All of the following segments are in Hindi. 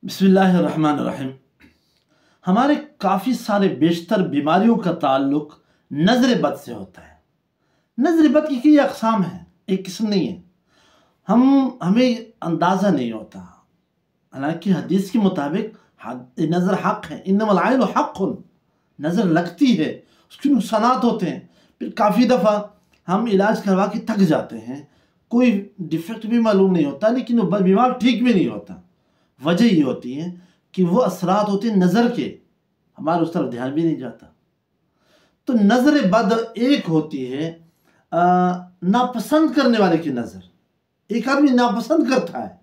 बिस्मिल्लाहिर्रहमानिर्रहीम। हमारे काफ़ी सारे बेशतर बीमारियों का ताल्लुक नज़र बद से होता है। नज़र बद की कई अक़साम हैं, एक किस्म नहीं है। हमें अंदाज़ा नहीं होता। हालांकि हदीस के मुताबिक नज़र हक़ है, इन्नमल आइनु हक़्क़ुन, नज़र लगती है, उसके नुकसानात होते हैं। फिर काफ़ी दफ़ा हम इलाज करवा के थक जाते हैं, कोई डिफेक्ट भी मालूम नहीं होता, लेकिन वो बीमार ठीक भी नहीं होता। वजह ये होती है कि वो असरात होते हैं नज़र के, हमारे उस तरफ ध्यान भी नहीं जाता। तो नज़र बद एक होती है नापसंद करने वाले की नज़र। एक आदमी नापसंद करता है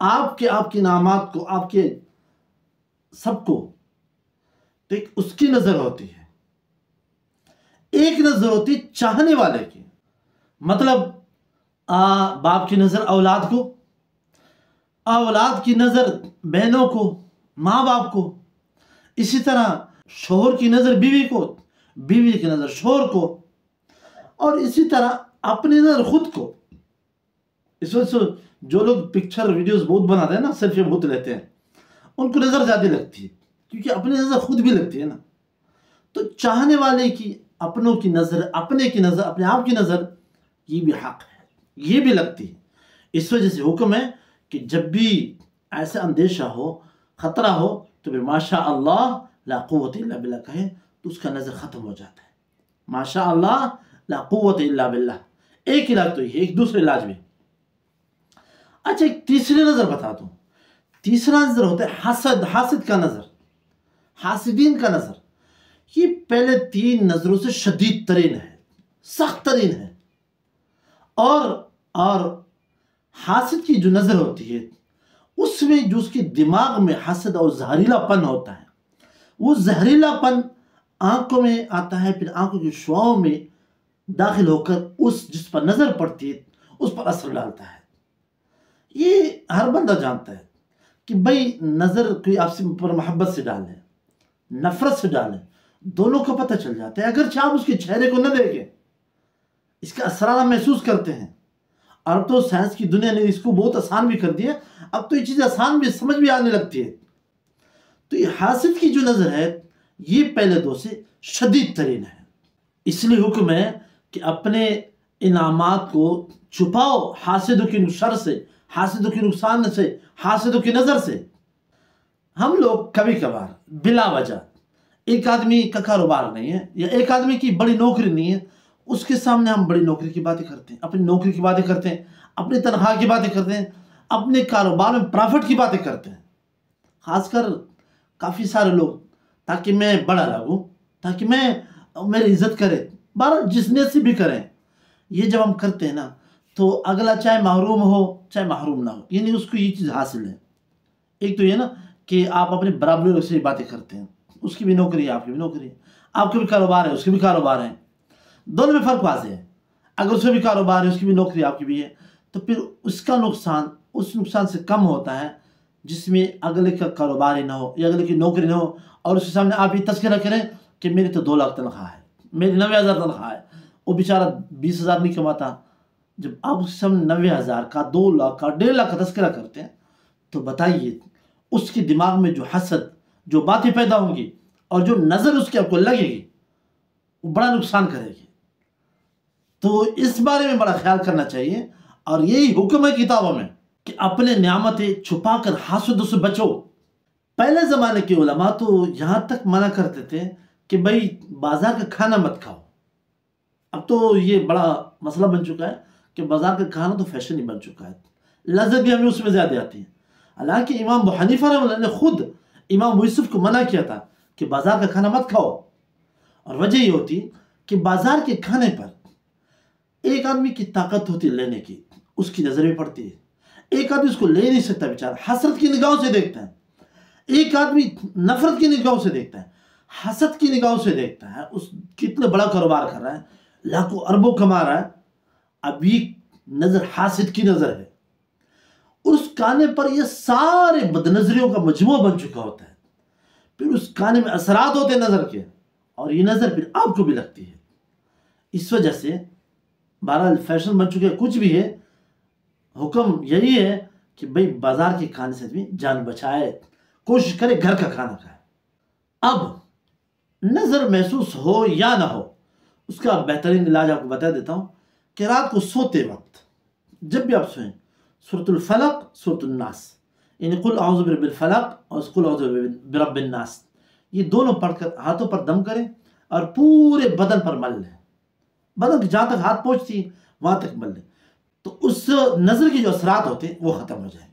आपके नामात को, आपके सबको, तो एक उसकी नज़र होती है। एक नज़र होती है चाहने वाले की, मतलब बाप की नज़र औलाद को, औलाद की नज़र बहनों को, माँ बाप को, इसी तरह शोहर की नज़र बीवी को, बीवी की नज़र शोहर को, और इसी तरह अपनी नज़र खुद को। इस वजह से जो लोग पिक्चर वीडियोस बहुत बनाते हैं ना, सेल्फी बहुत लेते हैं, उनको नज़र ज़्यादा लगती है, क्योंकि अपनी नज़र खुद भी लगती है ना। तो चाहने वाले की, अपनों की नज़र, अपने की नज़र, अपने आप की नज़र, ये भी हक़ है, ये भी लगती है। इस वजह से हुक्म है कि जब भी ऐसा अंदेशा हो, ख़तरा हो, तो फिर माशा अल्लाह ला कुव्वत इल्ला बिल्लाह कहें, तो उसका नज़र ख़त्म हो जाता है। माशा अल्लाह ला कुव्वत इल्ला बिल्लाह, एक इलाज तो ये, एक दूसरे इलाज में। अच्छा, एक तीसरी नज़र बता दूँ। तीसरा नज़र होता है हसद, हासिद का नज़र, हासिदीन का नज़र। ये पहले तीन नज़रों से शदीद तरीन है, सख्त तरीन है। और हासिद की जो नज़र होती है, उसमें जो उसके दिमाग में हसद और जहरीलापन होता है, वो जहरीलापन आंखों में आता है, फिर आंखों की शुआओं में दाखिल होकर उस जिस पर नज़र पड़ती है उस पर असर डालता है। ये हर बंदा जानता है कि भाई नज़र कोई आपसे पर मोहब्बत से डाले, नफरत से डाले, दोनों का पता चल जाता है। अगर आप उसके चेहरे को न देखें, इसका असर आप महसूस करते हैं। और अब तो साइंस की दुनिया ने इसको बहुत आसान भी कर दिया, अब तो ये चीज़ आसान भी, समझ भी आने लगती है। तो ये हासिद की जो नज़र है, ये पहले दो से शदीद तरीन है। इसलिए हुक्म है कि अपने इनामात को छुपाओ हासिदों की शर से, हासिदों के नुकसान से, हासिदों की नज़र से। हम लोग कभी कभार बिला वजह, एक आदमी का कारोबार नहीं है या एक आदमी की बड़ी नौकरी नहीं है, उसके सामने हम बड़ी नौकरी की बातें करते हैं, अपनी नौकरी की बातें करते हैं, अपनी तनख्वाह की बातें करते हैं, अपने कारोबार में प्रॉफिट की बातें करते हैं। खासकर काफ़ी सारे लोग, ताकि मैं बड़ा लगूं, ताकि मेरी इज्जत करे, बारह जिस नीयत से भी करें, ये जब हम करते हैं ना, तो अगला चाहे महरूम हो चाहे महरूम ना हो, यानी उसको ये चीज़ हासिल है। एक तो ये ना कि आप अपने बराबरी से बातें करते हैं, उसकी भी नौकरी है, आपकी भी नौकरी है, आपका भी कारोबार है, उसके भी कारोबार है, दोनों में फ़र्क वाज़ेह है। अगर उसका भी कारोबार है, उसकी भी नौकरी, आपकी भी है, तो फिर उसका नुकसान उस नुकसान से कम होता है जिसमें अगले का कारोबार ही ना हो या अगले की नौकरी ना हो, और उसके सामने आप ये तस्करा करें कि मेरी तो 2 लाख तनख्वाह है, मेरी 90,000 तनख्वाह है, वो बेचारा 20,000 नहीं कमाता। जब आप उसके सामने 90,000 का, 2 लाख का, 1.5 लाख का तस्करा करते हैं, तो बताइए उसके दिमाग में जो हसद, जो बातें पैदा होंगी और जो नज़र उसकी आपको लगेगी, वो बड़ा नुकसान करेगी। तो इस बारे में बड़ा ख्याल करना चाहिए, और यही हुक्म है किताबों में कि अपने नियामतें छुपाकर हासुदों से बचो। पहले ज़माने के उलमा तो यहाँ तक मना करते थे कि भाई बाजार का खाना मत खाओ। अब तो ये बड़ा मसला बन चुका है कि बाजार का खाना तो फैशन ही बन चुका है, लज़्ज़त भी हमें उसमें ज़्यादा आती है। हालांकि इमाम अबू हनीफा ने खुद इमाम यूसुफ को मना किया था कि बाजार का खाना मत खाओ, और वजह ये होती कि बाजार के खाने पर एक आदमी की ताकत होती है लेने की, उसकी नज़र में पड़ती है। एक आदमी उसको ले नहीं सकता, बेचारा हसरत की निगाहों से देखता है। एक आदमी नफरत की निगाहों से देखता है, हसद की निगाहों से देखता है। उस कितने बड़ा कारोबार कर रहा है, लाखों अरबों कमा रहा है, अभी नज़र हासिद की नज़र है। उस काने पर ये सारे बदनजरियों का मजमू बन चुका होता है, फिर उस काने में असरात होते हैं नज़र के, और ये नज़र फिर आपको भी लगती है। इस वजह से बहरहाल फैशन बन चुके, कुछ भी है, हुक्म यही है कि भाई बाजार के खाने से आदमी जान बचाए, कोशिश करे घर का खाना खाए। अब नज़र महसूस हो या ना हो, उसका बेहतरीन इलाज आपको बता देता हूँ कि रात को सोते वक्त जब भी आप सोएं, सूरतुल फलक, सूरतुल नास, यानी कुल औज़ु बिरब्बिल फलक और कुल औज़ु बिरब्बिन नास, ये दोनों पढ़कर हाथों पर दम करें और पूरे बदन पर मल लें। बदन की जहाँ तक हाथ पहुँचती वहाँ तक मल लें, तो उस नज़र के जो असरात होते हैं वो ख़त्म हो जाए।